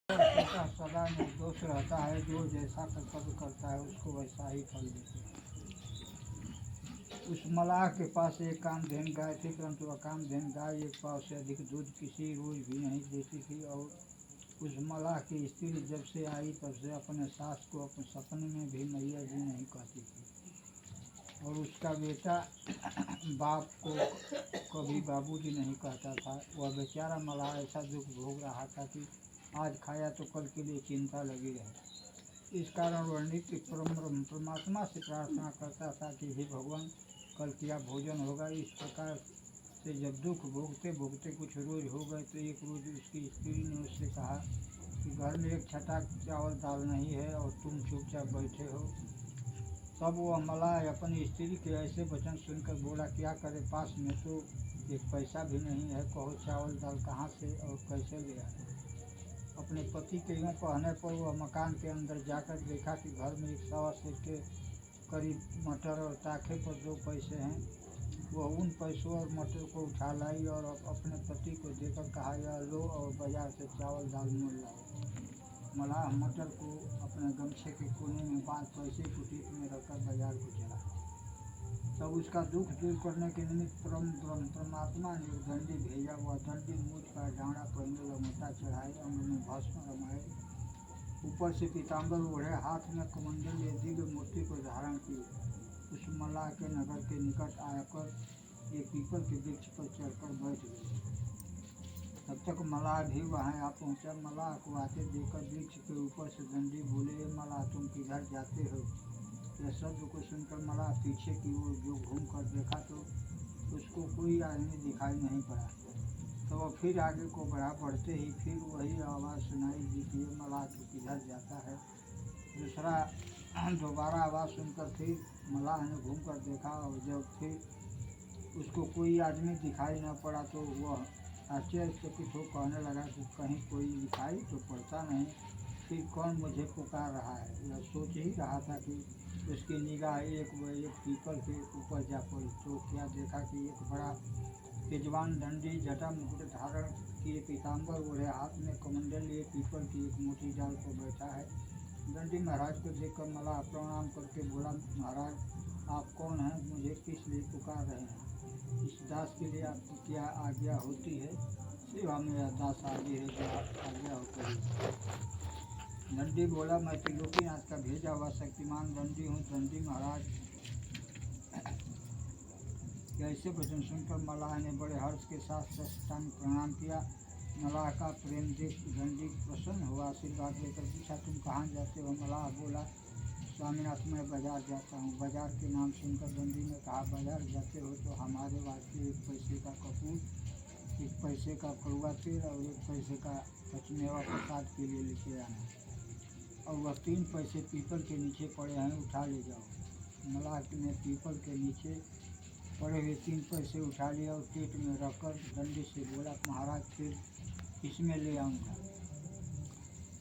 का सदा निर्दोष रहता है, जो जैसा कर्तव्य करता है उसको वैसा ही फल देते हैं। उस मलाह के पास एक कामधेनु गाय थी, परंतु वह कामधेनु गाय एक पाव से अधिक दूध किसी रोज भी नहीं देती थी। और उस मलाह की स्त्री जब से आई तब से अपने सास को अपने सपने में भी मैया जी नहीं कहती थी, और उसका बेटा बाप को कभी बाबूजी नहीं कहता था। वह बेचारा मलाह ऐसा दुख भोग रहा था कि आज खाया तो कल के लिए चिंता लगी रही। इस कारण वह नित्य परमात्मा से प्रार्थना करता था कि हे भगवान, कल क्या भोजन होगा। इस प्रकार से जब दुख भोगते भोगते कुछ रोज हो गए तो एक रोज उसकी स्त्री ने उससे कहा कि घर में एक छटाक चावल दाल नहीं है और तुम चुपचाप बैठे हो। तब वह मलाह अपनी स्त्री के ऐसे वचन सुनकर बोला, क्या करे, पास में तो एक पैसा भी नहीं है, कहो चावल दाल कहाँ से और कैसे ले आए। अपने पति के यूँ कहने पर वह मकान के अंदर जाकर देखा कि घर में एक सवा सेर के करीब मटर और ताखे पर 2 पैसे हैं। वह उन पैसों और मटर को उठा लाई और अपने पति को देकर कहा, यह लो और बाजार से चावल दाल मोल लाओ। मलाह मटर को अपने गमछे के कोने में 5 पैसे की टीप में रखकर बाजार को चला। तब उसका दुख दूर करने के निमित्त परमात्मा ने एक दंडी भेजा। वह दंडी मूछ का डांडा पहने, लंगोटा चढ़ाए, अंग में भस्म रमाए, ऊपर से पीताम्बर ओढ़े, हाथ में कमंडल या दिव्य मूर्ति को धारण किए। उस मलाह के नगर के निकट आकर एक पीपल के वृक्ष पर चढ़कर बैठ गए। तब तक मलाह भी वहाँ आ पहुँचा। मलाह को आते देखकर वृक्ष के ऊपर से दंडी बोले, मलाह तुम किधर जाते हो। यह शब्द को सुनकर मलाह पीछे की ओर जो घूम कर देखा तो उसको कोई आदमी दिखाई नहीं पड़ा। तो वह फिर आगे को बढ़ा, बढ़ते ही फिर वही आवाज़ सुनाई दी कि मलाह तू किधर जाता है। दोबारा आवाज़ सुनकर फिर मलाह ने घूम कर देखा, और जब फिर उसको कोई आदमी दिखाई न पड़ा तो वह आश्चर्यचकित हो कहने लगा कि कहीं कोई दिखाई तो पड़ता नहीं, फिर कौन मुझे पुकार रहा है। यह सोच ही रहा था कि उसकी निगाह एक पीपल के ऊपर जा पड़ी। तो क्या देखा कि एक बड़ा तेजवान दंडी जटा मुकुट धारण किए, पीताम्बर ओढ़े, हाथ में कमंडल लिए, पीपल की एक मोटी डाल पर बैठा है। दंडी महाराज को देखकर मलाह प्रणाम करके बोला, महाराज आप कौन हैं, मुझे किस लिए पुकार रहे हैं, इस दास के लिए आपकी क्या आज्ञा होती है। सेवा में यह दास आगे है, जो आज्ञा होती है। दंडी बोला, मैं त्रिलोकीनाथ का भेजा हुआ शक्तिमान दंडी हूँ। दंडी महाराज ऐसे वचन सुनकर मलाह ने बड़े हर्ष के साथ साष्टांग प्रणाम किया। मलाह का प्रेम देख दंडी प्रसन्न हुआ, आशीर्वाद लेकर पूछा, तुम कहाँ जाते हो। मलाह बोला, स्वामीनाथ मैं बाजार जाता हूँ। बाजार के नाम सुनकर दंडी ने कहा, बाजार जाते हो तो हमारे वास्ते 1 पैसे का कपूर, 1 पैसे का कड़वा तेल और 1 पैसे का पचमेवा प्रसाद के लिए लेके आना, और वह 3 पैसे पीपल के नीचे पड़े हैं, उठा ले जाओ। मलाह ने पीपल के नीचे पड़े हुए 3 पैसे उठा लिया और पेट में रखकर दंडी से बोला, महाराज फिर इसमें ले आऊँगा।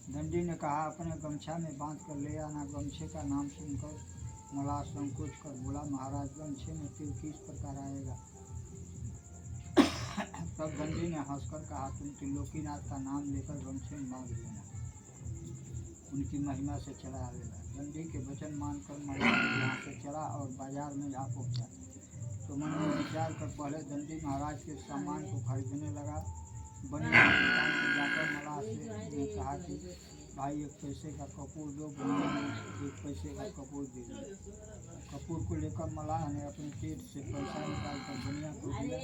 दंडी ने कहा, अपने गमछा में बांध कर ले आना। गमछे का नाम सुनकर मलाह संकोच कर बोला, महाराज गमछे में तिल किस प्रकार आएगा। तब दंडी ने हंसकर कहा, तुम त्रिलोकीनाथ का नाम लेकर गमछे में बांध लेना, उनकी महिमा से चला आवेगा। दंडी के वचन मानकर मलाह यहाँ से चला और बाजार में जा पहुँचा। तो मन में विचार कर पहले दंडी महाराज के सामान को खरीदने लगा। बनिया की दुकान पर जाकर मलाह से कहा कि भाई 1 पैसे का कपूर दो। बनिया ने 1 पैसे का कपूर दे दिया। कपूर को लेकर मलाह ने अपने पेट से पैसा निकालकर बनिया को दिया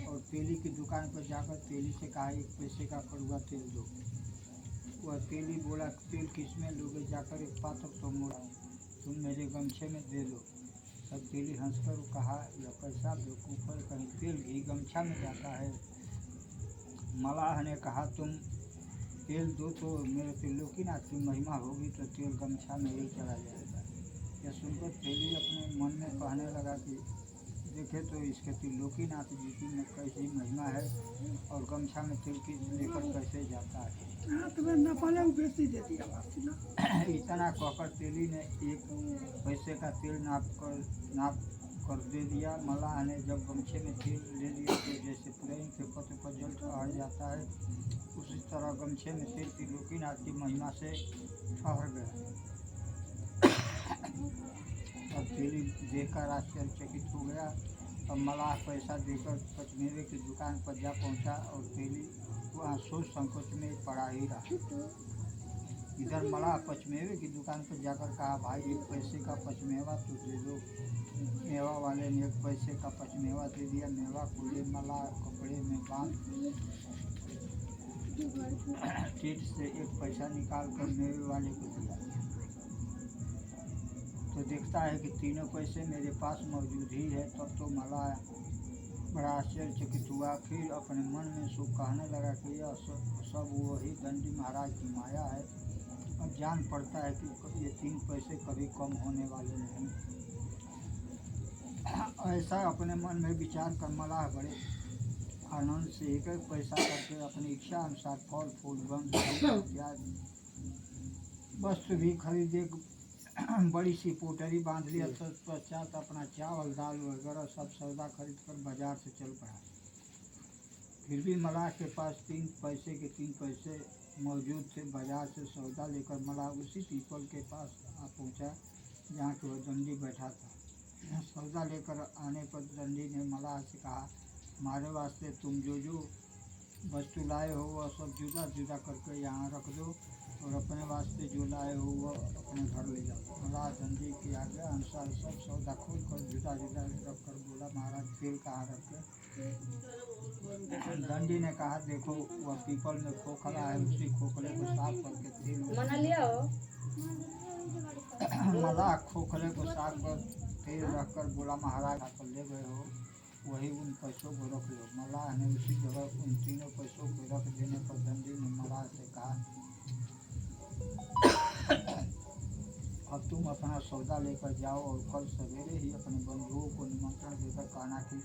और तेली की दुकान पर जाकर तेली से कहा, 1 पैसे का कड़वा तेल दो। वह तेली बोला, तेल किसमें लोगे, जाकर एक पात्र तो मोड़ा, तुम मेरे गमछे में दे दो। तब तेली हंसकर कहा, यह कैसा बेवकूफ़ है, कहीं तेल घी गमछा में जाता है। मलाह ने कहा, तुम तेल दो तो मेरे त्रिलोकीनाथ की महिमा होगी, तो तेल गमछा में ही चला जाएगा। यह सुनकर तेली अपने मन में कहने लगा कि देखे तो इसके त्रिलोकीनाथ जी की में कैसी महिमा है और गमछा में तेल की लेकर कैसे जाता है। इतना कहकर तेली ने 1 पैसे का तेल नाप कर दे दिया। मलाह ने जब गमछे में तेल ले लिया तो जैसे प्रेम के पत्र पर जल ठहर जाता है, उसी तरह गमछे में तेल त्रिलोकीनाथ की महिमा से ठहर गया। अब तेली देखकर आश्चर्यचकित हो गया। अब मलाह पैसा देकर पचमेवे की दुकान पर जा पहुंचा और तेली वहाँ सोच संकोच में पड़ा ही रहा। इधर मलाह पचमेवे की दुकान पर जाकर कहा, भाई एक पैसे का पचमेवा तो दे दो। मेवा वाले ने एक पैसे का पचमेवा दे दिया। मेवा को ले मलाह कपड़े में बांध चीट से एक पैसा निकाल कर मेवे वाले को दिया तो देखता है कि तीनों पैसे मेरे पास मौजूद ही है। तब तो मलाह बड़ा आश्चर्यचकित हुआ। फिर अपने मन में सो कहने लगा कि यह सब वही दंडी महाराज की माया है। अब जान पड़ता है कि ये 3 पैसे कभी कम होने वाले नहीं। ऐसा अपने मन में विचार कर मलाह बड़े आनंद से एक एक पैसा करके अपनी इच्छा अनुसार फल फूल गंध इत्यादि वस्तु भी खरीदे। बड़ी सी पोटरी बांध लिया। तत्पश्चात अपना चावल दाल वगैरह सब सौदा खरीद कर बाजार से चल पड़ा। फिर भी मलाह के पास 3 पैसे के 3 पैसे मौजूद थे। बाजार से सौदा लेकर मलाह उसी पीपल के पास आ पहुंचा जहाँ के वह दंडी बैठा था। सौदा लेकर आने पर दंडी ने मलाह से कहा, हमारे वास्ते तुम जो वस्तु लाए हो वह सब जुदा जुदा करके यहाँ रख दो और अपने वास्ते जो लाए हो वह अपने घर ले जाओ। मलाह दंडी की आज्ञा अनुसार सब सौदा खोल कर जुदा जुदा रख कर बोला, महाराज तेल कहाँ रखे? दंडी ने कहा, देखो वह पीपल में खोखला है, उसी खोखले को साफ करके तेल मलाह खोखले को साफ कर तेल रखकर बोला, महाराज आप ले गए हो वही उन पैसों को रख लो। मलाह ने उसी जगह उन तीनों पैसों को रख देने पर दंडी ने मलाह से कहा, अब तुम अपना सौदा लेकर जाओ और कल सवेरे ही अपने बंधुओं को निमंत्रण देकर कहना कि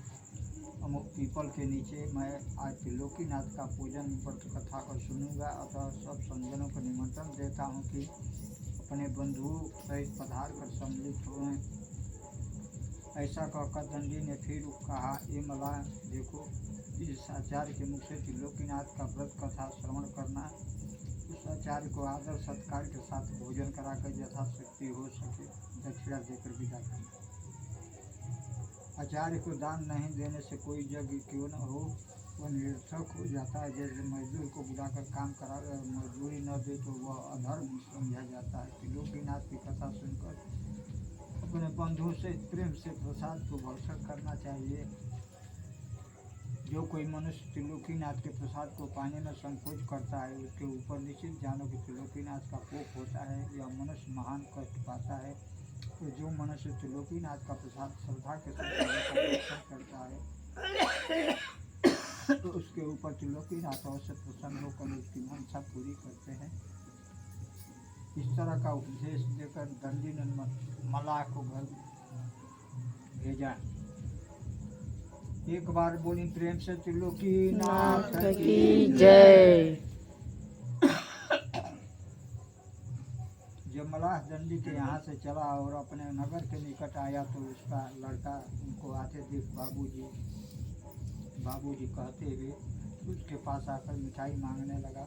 अमुक पीपल के नीचे मैं आज त्रिलोकीनाथ का पूजन व्रत कथा कर सुनूंगा। अतः सब संजनों को निमंत्रण देता हूँ कि अपने बंधुओं सहित पधार कर सम्मिलित हुए। ऐसा कहकर दंडी ने फिर कहा, ये मलाह देखो, इस आचार्य के मुख से त्रिलोकीनाथ का व्रत कथा श्रवण करना। उस आचार्य को आदर सत्कार के साथ भोजन कराकर यथाशक्ति हो सके दक्षिणा देकर विदा करना। आचार्य को दान नहीं देने से कोई यज्ञ क्यों न हो वह निरर्थक हो जाता है। जैसे मजदूर को बुलाकर काम करा मजदूरी न दे तो वह अधर्म समझा जाता है। त्रिलोकीनाथ की कथा सुनकर अपने बंधुओं से प्रेम से प्रसाद को भक्षण करना चाहिए। जो कोई मनुष्य त्रिलोकीनाथ के प्रसाद को पाने में संकोच करता है उसके ऊपर निश्चित जानो कि त्रिलोकीनाथ का कोप होता है। यह मनुष्य महान कष्ट पाता है। तो जो मनुष्य त्रिलोकीनाथ का प्रसाद श्रद्धा के साथ करता है तो उसके ऊपर त्रिलोकीनाथ अवश्य प्रसन्न होकर उसकी मंशा पूरी करते हैं। इस तरह का उपदेश देकर दंडी ने मलाह को घर भेजा। एक बार बोली प्रेम से त्रिलोकीनाथ की जय। जब मलाह दंडी के यहाँ से चला और अपने नगर के निकट आया तो उसका लड़का उनको आते देख बाबूजी कहते हुए उसके पास आकर मिठाई मांगने लगा।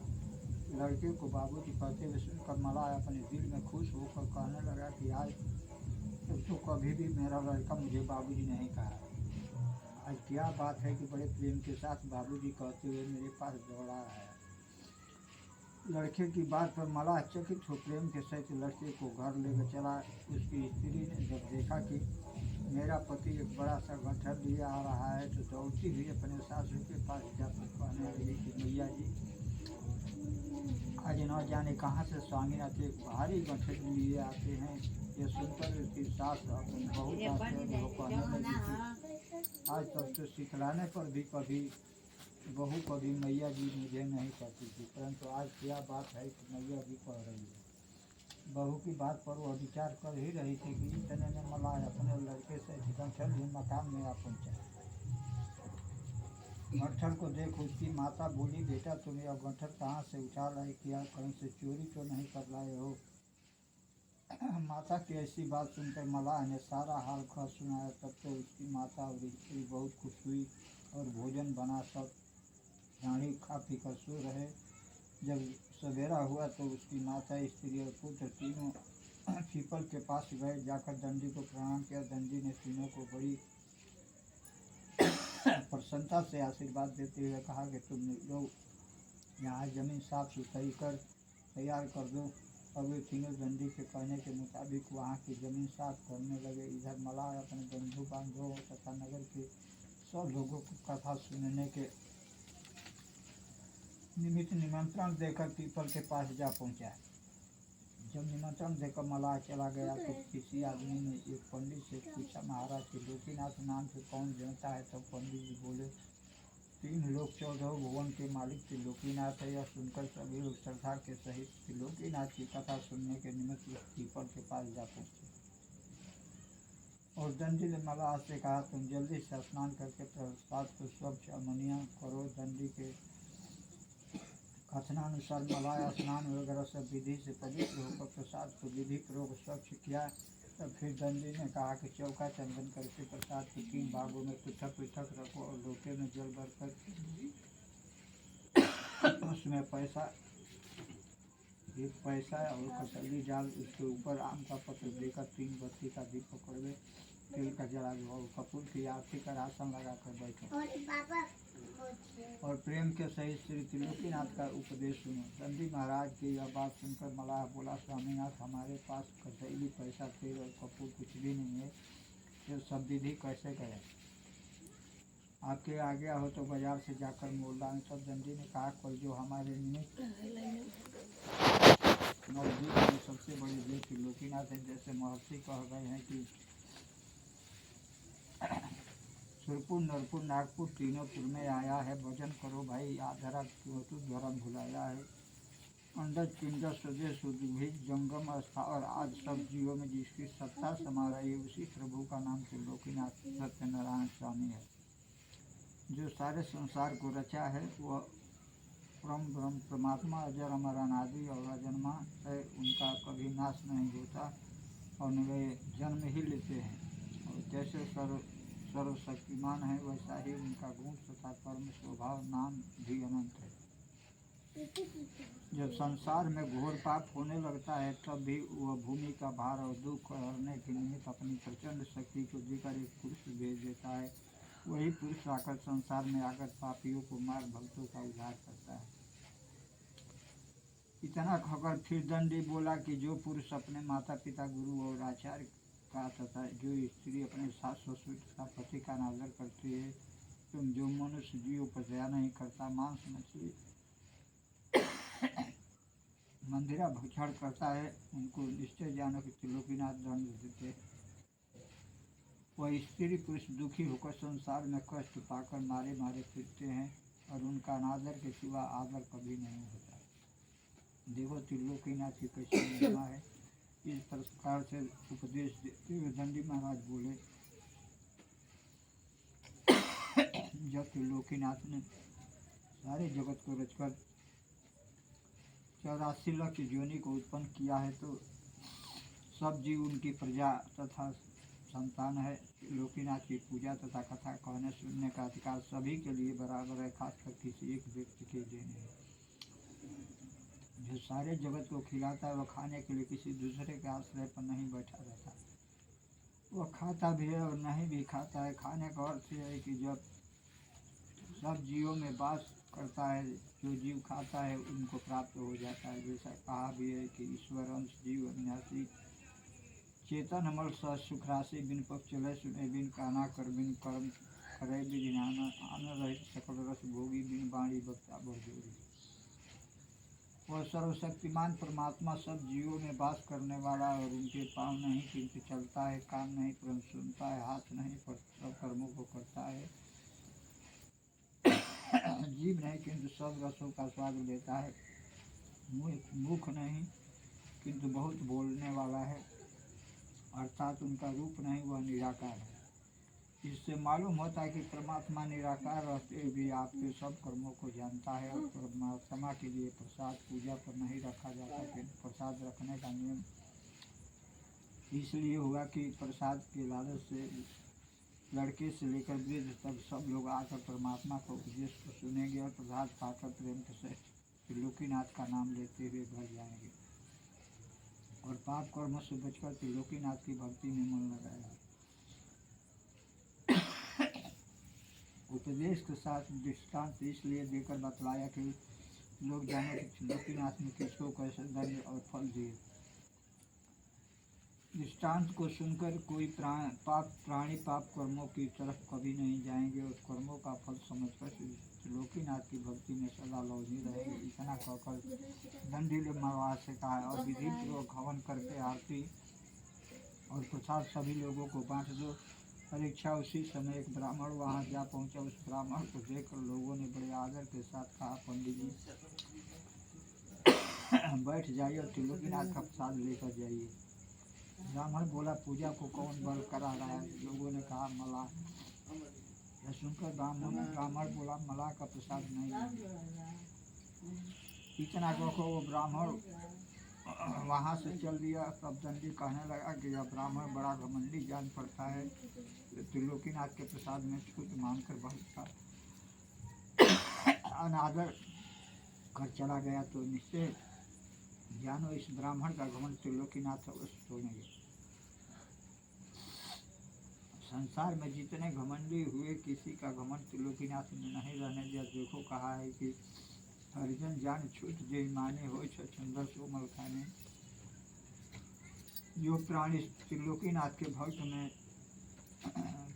लड़के को बाबूजी कहते हुए सुनकर मलाह अपने दिल में खुश होकर कहने लगा कि आज तो कभी भी मेरा लड़का मुझे बाबूजी नहीं कहा। आज क्या बात है कि बड़े प्रेम के साथ बाबूजी कहते हुए मेरे पास दौड़ा आया। लड़के की बात पर मलाह चकित हो प्रेम के सहित लड़के को घर लेकर चला। उसकी स्त्री ने जब देखा कि मेरा पति एक बड़ा सा गट्ठर लिए आ रहा है तो दौड़ती हुई अपने सासू के पास जाकर कहने लगी कि मैया जी आज न जाने कहाँ से स्वामीनाथ एक भारी गट्ठर लिए आते हैं। ये सुनकर उसकी सास अपनी बहुत आश्चर्य हो कहने लगी थी, आज तक तो सिखलाने पर भी कभी बहू कभी मैया जी मुझे नहीं कहती थी, परंतु आज क्या बात है कि मैया जी कह रही है। बहू की बात पर वह विचार कर ही रही थी कि इतने में मलाह अपने लड़के से गट्ठर ही मकान में आ पहुँचा। गट्ठर को देख उसकी माता बोली, बेटा तुम यह गट्ठर कहाँ से उठा लाए, क्या कहीं से चोरी तो नहीं कर लाए हो? माता की ऐसी बात सुनकर मलाह ने सारा हाल खबर सुनाया। तब तो उसकी माता और स्त्री बहुत खुश हुई और भोजन बना सब रानी खा पी कर सो रहे। जब सवेरा हुआ तो उसकी माता, स्त्री और पुत्र तीनों पीपल के पास गए। जाकर दंडी को प्रणाम किया। दंडी ने तीनों को बड़ी प्रसन्नता से आशीर्वाद देते हुए कहा कि तुम लोग यहाँ जमीन साफ सुथरी कर तैयार कर दो। और वे तीनों दंडी के कहने के मुताबिक वहाँ की जमीन साफ करने लगे। इधर मलाह अपने बंधु बांधवों तथा नगर के सब लोगों को कथा सुनने के निमित्त निमंत्रण देकर पीपल के पास जा पहुँचा। जब निमंत्रण देकर मलाह चला गया तो किसी आदमी ने एक पंडित से पूछा, महाराज के लोकीनाथ नाम से कौन जानता है? तब पंडित जी बोले, 3 लोग 14 भुवन के मालिक त्रिलोकीनाथ है। यह सुनकर सभी लोग श्रद्धा के सहित त्रिलोकीनाथ की कथा सुनने के निमित्त उस पीपल के पास जा पहुँचे। और दंडी ने मलाह से कहा, तुम जल्दी से स्नान करके प्रसाद को स्वच्छ अमनिया करो। दंडी के कथनानुसार मलाह स्नान वगैरह सब विधि से पवित्र होकर प्रसाद को विधि पूर्वक स्वच्छ किया। तब फिर दंडी ने कहा कि चौका चंदन करके प्रसाद को 3 भागों में पृथक पृथक रखो और लोटे में जल भरकर उसमें एक पैसा और कसौली डाल उसके ऊपर आम का पत्र देकर 3 बत्ती का दीप पकड़े, तेल का जला दो और कपूर की आरती कर आसन लगाकर बैठो और प्रेम के सहित श्री त्रिलोकीनाथ का उपदेश सुनो। दंडी महाराज की यह बात सुनकर मलाह बोला, स्वामीनाथ, हमारे पास कसौली, पैसा, तेल और कपूर कुछ भी नहीं है। ये सब विधि कैसे करें? आपके आज्ञा हो तो बाजार से जाकर मोल लाएं। तब दंडी ने कहा, कोई जो हमारे निमित्त नवद्वीप में सबसे बड़े देव त्रिलोकीनाथ है। जैसे महर्षि कह गए हैं कि सुरपुर, नरपुर, नागपुर तीनों पुर में आया है। भजन करो भाई, आधरा क्यों धर्म भुलाया है। अंडज पिंड स्वदेश उद्भिद जंगम अस्था और आज सब जीवों में जिसकी सत्ता समा रही है, उसी प्रभु का नाम त्रिलोकीनाथ सत्यनारायण स्वामी है। जो सारे संसार को रचा है वह परम ब्रह्म परमात्मा अजर अमर अनादि और अजन्मा है। उनका कभी नाश नहीं होता और वे जन्म ही लेते हैं। और जैसे सर्वशक्तिमान है वैसा ही उनका गुण तथा कर्म स्वभाव नाम भी अनंत है। जब संसार में घोर पाप होने लगता है तब भी वह भूमि का भार और दुख हरने के निमित्त अपनी प्रचंड शक्ति को देकर एक पुरुष भेज देता है। वही पुरुष आकर संसार में आकर पापियों को मार भक्तों का उद्धार करता है। इतना कहकर फिर दंडी बोला कि जो पुरुष अपने माता पिता, गुरु और आचार्य का तथा जो स्त्री अपने सास ससुर तथा पति का अनादर करती है, तुम जो मनुष्य जीव पर दया नहीं करता, मांस मछली मंदिरा भक्षण करता है, उनको निश्चय जानो कि त्रिलोकीनाथ दंड देते। वह स्त्री पुरुष दुखी होकर संसार में कष्ट पाकर मारे मारे फिरते हैं और उनका अनादर के सिवा आदर कभी नहीं होता। देखो त्रिलोकीनाथ की कैसी महिमा है। इस प्रकार से उपदेश देते हुए दंडी महाराज बोले, जब त्रिलोकीनाथ ने सारे जगत को रचकर 84 लाख योनि को उत्पन्न किया है तो सब जीव उनकी प्रजा तथा संतान है। त्रिलोकीनाथ की पूजा तथा कथा कहने सुनने का अधिकार सभी के लिए बराबर है, खासकर किसी एक व्यक्ति के लिए नहीं। जो सारे जगत को खिलाता है वह खाने के लिए किसी दूसरे के आश्रय पर नहीं बैठा रहता। वह खाता भी है और नहीं भी खाता है। खाने का अर्थ यह है कि जब सब जीवों में वास करता है, जो जीव खाता है उनको प्राप्त हो जाता है। जैसा कहा भी है कि ईश्वर अंश जीव अविनाशी चेतन अमल सह सुख राशि, बिन पक्ष चले सुने, बिन काना कर, बिन कर्म करे, बिन आन रहित सकल रस भोगी, बिन बाणी बक्ता बरजोगी। वह सर्वशक्तिमान परमात्मा सब जीवों में वास करने वाला और उनके पाँव नहीं किंतु चलता है, कान नहीं परंतु सुनता है, हाथ नहीं पर सब कर्मों को करता है, जीभ नहीं किंतु सब रसों का स्वाद लेता है, मुख नहीं किंतु बहुत बोलने वाला है, अर्थात उनका रूप नहीं, वह निराकार है। इससे मालूम होता है कि परमात्मा निराकार रहते भी आपके सब कर्मों को जानता है। और परमात्मा के लिए प्रसाद पूजा पर नहीं रखा जाता, किंतु प्रसाद रखने का नियम इसलिए हुआ कि प्रसाद के लालच से लड़के से लेकर वृद्ध तक सब लोग आकर परमात्मा का उपदेश को सुनेंगे और प्रसाद पाकर प्रेम से त्रिलोकीनाथ का नाम लेते हुए घर जाएंगे और पाप कर्मों से बचकर त्रिलोकीनाथ की भक्ति में मन लगाएंगे। उपदेश के साथ दृष्टांत इसलिए देकर बतलाया कि लोग जाने कि त्रिलोकीनाथ ने किसको कैसे दंड और फल दिए। दृष्टांत को सुनकर कोई प्राणी पाप कर्मों की तरफ कभी नहीं जाएंगे और कर्मों का फल समझकर त्रिलोकीनाथ की भक्ति में सदा लौजी रहेंगे। इतना कहकर दंडी ने महाराज से कहा और विधि पूर्वक हवन करके आरती और प्रसाद सभी लोगों को बांट दो। परीक्षा उसी समय एक ब्राह्मण वहां जा पहुंचा। उस ब्राह्मण को देखकर लोगों ने बड़े आदर के साथ कहा, पंडित जी बैठ जाइए और त्रिलोकीनाथ का प्रसाद लेकर जाइए। ब्राह्मण बोला, पूजा को कौन बल करा रहा है? लोगों ने कहा, मलाह। यह सुनकर ब्राह्मण बोला, मलाह का प्रसाद नहीं। इतना कहकर वो ब्राह्मण वहाँ से चल दिया। तब दंडी कहने लगा कि यह ब्राह्मण बड़ा घमंडी जान पड़ता है, त्रिलोकीनाथ के प्रसाद में छूट मांगकर बहुत का अनादर कर चला गया। तो निश्चय जानो इस ब्राह्मण का घमंड त्रिलोकीनाथ अवश्य तोड़ेंगे। संसार में जितने घमंडी हुए, किसी का घमंड त्रिलोकीनाथ में नहीं रहने दिया। देखो कहा है कि हरिजन जान छूट जे माने हो छंदर सोमल खाने। जो प्राणी त्रिलोकीनाथ के भक्त में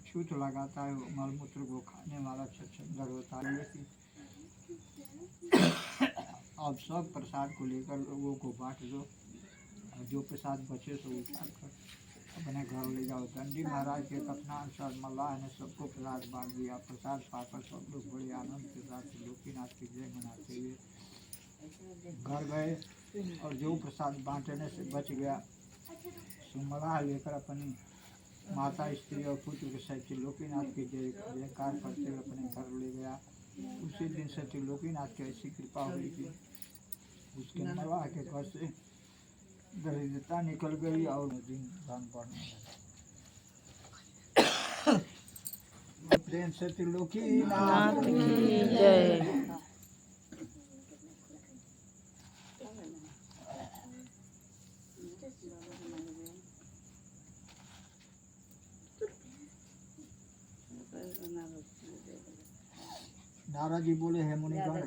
छूट लगाता है वो मलमूत्र को खाने वाला छंदर होता है। अब सब प्रसाद को लेकर लोगों को बांट दो और जो प्रसाद बचे तो उठा कर अपने घर ले जाओ। दंडी महाराज के कथनानुसार मल्लाह ने सबको प्रसाद बांट दिया। प्रसाद पाकर सब लोग बड़े आनंद के साथ त्रिलोकीनाथ की जय मनाते हुए घर गए और जो प्रसाद बांटने से बच गया सो मल्लाह लेकर अपनी माता, स्त्री और पुत्र के सहित त्रिलोकीनाथ की जयकार करते हुए अपने घर ले गया। उसी दिन से त्रिलोकीनाथ की ऐसी कृपा हुई कि उसके मल्लाह के घर से दरिद्रता निकल गई और दिन दान बढ़ने लगा। प्रेम से त्रिलोकीनाथ की जय। नारद जी बोले, है मुनिगण,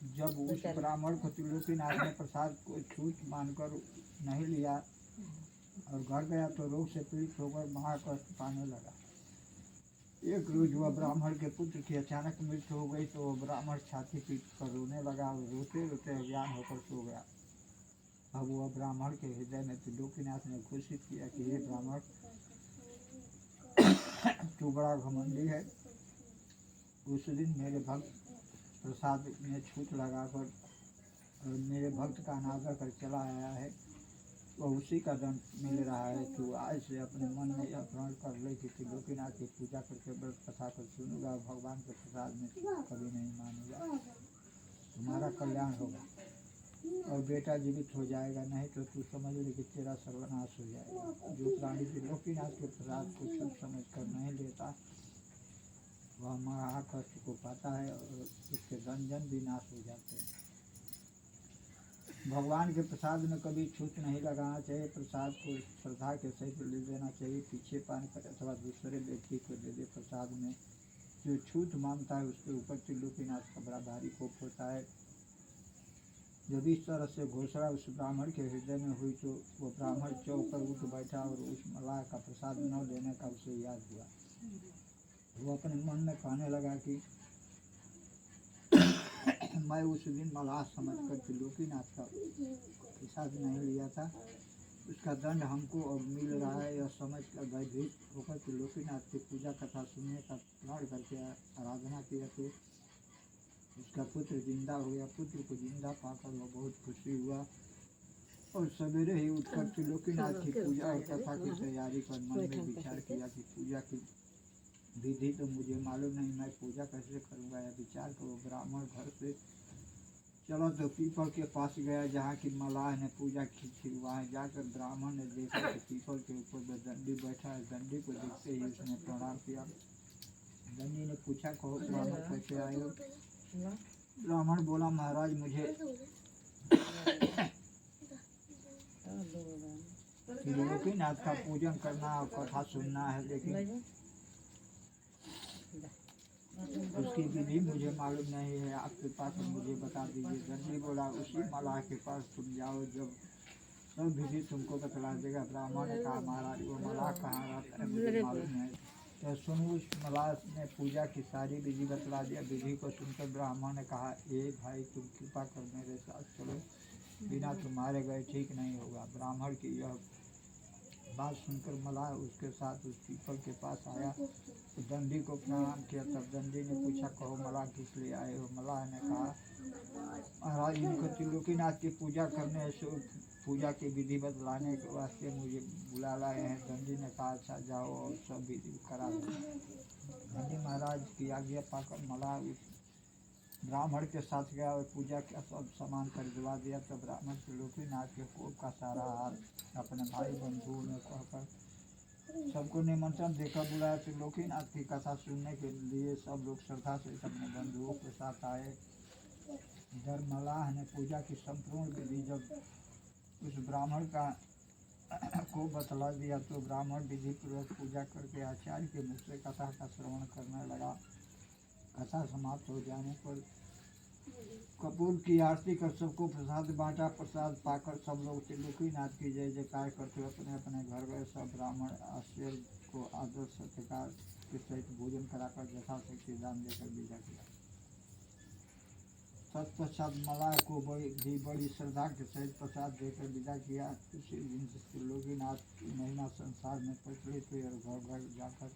जब उस ब्राह्मण को त्रिलोकीनाथ ने प्रसाद को छूट मानकर नहीं लिया और घर गया तो रोग से पीड़ित होकर महाकष्ट पाने लगा। एक रोज वह ब्राह्मण के पुत्र की अचानक मृत्यु हो गई तो वह ब्राह्मण छाती पीट कर रोने लगा और रोते रोते अज्ञान होकर सो गया। अब वह ब्राह्मण के हृदय में त्रिलोकीनाथ ने घोषित किया कि हे ब्राह्मण, तू बड़ा घमंडी है। उस दिन मेरे भक्त प्रसाद में छूट लगाकर और मेरे भक्त का अनादर कर चला आया है, वह उसी का दंड मिल रहा है। तो आज से अपने मन में यह प्रण कर ले कि त्रिलोकीनाथ की पूजा करके व्रत कथा कर सुनूंगा और भगवान के प्रसाद में कभी नहीं मानूंगा। तुम्हारा कल्याण होगा और बेटा जीवित हो जाएगा, नहीं तो तू समझ ले कि तेरा सर्वनाश हो जाएगा। जो प्राणी त्रिलोकीनाथ के प्रसाद को छूट समझ कर नहीं लेता वह महाकष्ट को पाता है और उसके धन जन भी नाश हो जाते हैं। भगवान के प्रसाद में कभी छूट नहीं लगाना चाहिए। प्रसाद को श्रद्धा के सहित ले लेना चाहिए। पीछे पान कर अथवा दूसरे व्यक्ति को दे दे। प्रसाद में जो छूट मांगता है उसके ऊपर त्रिलोकीनाथ का बड़ा भारी कोप होता है। जब इस तरह से घोषणा उस ब्राह्मण के हृदय में हुई तो वो ब्राह्मण चौक पर उठ बैठा और उस मल्लाह का प्रसाद न लेने का उसे याद हुआ। वो अपने मन में कहने लगा कि मैं उस दिन मल्लाह समझकर त्रिलोकीनाथ का प्रसाद नहीं लिया था, उसका दंड हमको अब मिल रहा है। यह समझ कर भयभीत होकर त्रिलोकीनाथ की पूजा कथा सुनने का प्रण करके आराधना किया तो उसका पुत्र जिंदा हो गया। पुत्र को जिंदा पाकर वह बहुत खुशी हुआ और सवेरे ही उठकर त्रिलोकीनाथ की पूजा और कथा की तैयारी कर मन में विचार किया कि पूजा की विधि तो मुझे मालूम नहीं, मैं पूजा कैसे करूँगा। यह विचार कर वो ब्राह्मण घर से चलो तो पीपल के पास गया जहाँ की मलाह ने पूजा की थी। वहाँ जाकर ब्राह्मण ने देखा कि पीपल के ऊपर जो दंडी बैठा है, दंडी को देखते ही उसने प्रणाम किया। दंडी ने पूछा, कहो ब्राह्मण कैसे आए हो? ब्राह्मण बोला, महाराज मुझे त्रिलोकीनाथ का पूजन करना और कथा सुनना है, लेकिन उसकी विधि मुझे मालूम नहीं है, आप कृपा कर मुझे बता दीजिए। दंडी बोला, उसी मलाह के पास तुम जाओ, जब सब विधि तुमको बतला देगा। ब्राह्मण ने कहा, महाराज वो मलाह कहाँ रहता है मुझे मालूम है। तो सुनो, उस मलाह ने पूजा की सारी विधि बतला दिया। विधि को सुनकर ब्राह्मण ने कहा, ए भाई तुम कृपा कर मेरे साथ चलो, बिना तुम्हारे गए ठीक नहीं होगा। ब्राह्मण की यह बात सुनकर मलाह उसके साथ उस पीपल के पास आया, तो दंडी को प्रणाम किया। तब दंडी ने पूछा, कहो मलाह किस लिए आए हो? मलाह ने कहा, महाराज इनको त्रिलोकीनाथ की पूजा करने से पूजा की विधि बतलाने के वास्ते मुझे बुला लाए हैं। दंडी ने कहा, अच्छा जाओ और सब विधि करा दो। दंडी महाराज की आज्ञा पाकर मलाह उस ब्राह्मण के साथ गया और पूजा का सब सामान खरीदवा दिया। तो ब्राह्मण त्रिलोकीनाथ के कोप का सारा हार अपने भाई बंधुओं ने कहकर सबको निमंत्रण देकर बुलाया। त्रिलोकीनाथ की कथा सुनने के लिए सब लोग श्रद्धा से अपने बंधुओं के साथ आए। इधर मलाह ने पूजा की संपूर्ण विधि जब उस ब्राह्मण का को बतला दिया, तो ब्राह्मण विधि पूर्वक पूजा करके आचार्य के मुख से कथा का श्रवण करने लगा। कथा समाप्त हो जाने पर कपूर की आरती कर सबको प्रसाद बांटा। प्रसाद पाकर सब लोग त्रिलोकीनाथ की जय जयकार करते हुए अपने अपने घर गए। सब ब्राह्मण आचार्य को आदर सत्कार के सहित भोजन कराकर यथाशक्ति दान देकर विदा किया। तत्पश्चात मलाह को बड़ी श्रद्धा के सहित प्रसाद देकर विदा किया। उसी दिन से त्रिलोकीनाथ की महिमा संसार में प्रचलित हुई और घर घर जाकर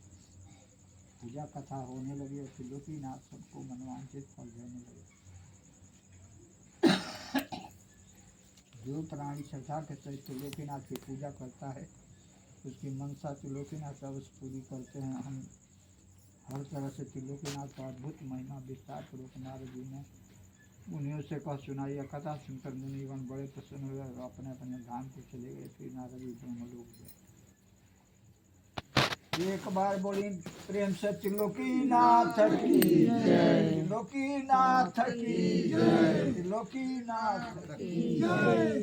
पूजा कथा होने लगी और त्रिलोकीनाथ सबको मनवांछित फल देने लगे। जो प्राणी श्रद्धा के सहित त्रिलोकीनाथ की पूजा करता है, उसकी मनसा त्रिलोकीनाथ अवश्य पूरी करते हैं। हम हर तरह से त्रिलोकीनाथ का अद्भुत महिमा विस्तार पूर्वक नारद जी ने मुनियों से कह सुनाई। कथा सुनकर मुनिगण बड़े प्रसन्न हुए और अपने अपने धाम को चले गए। फिर नारद जी ब्रह्मलोक गए। एक बार बोली प्रेम से त्रिलोकीनाथ की जय, त्रिलोकीनाथ की जय, त्रिलोकीनाथ की जय।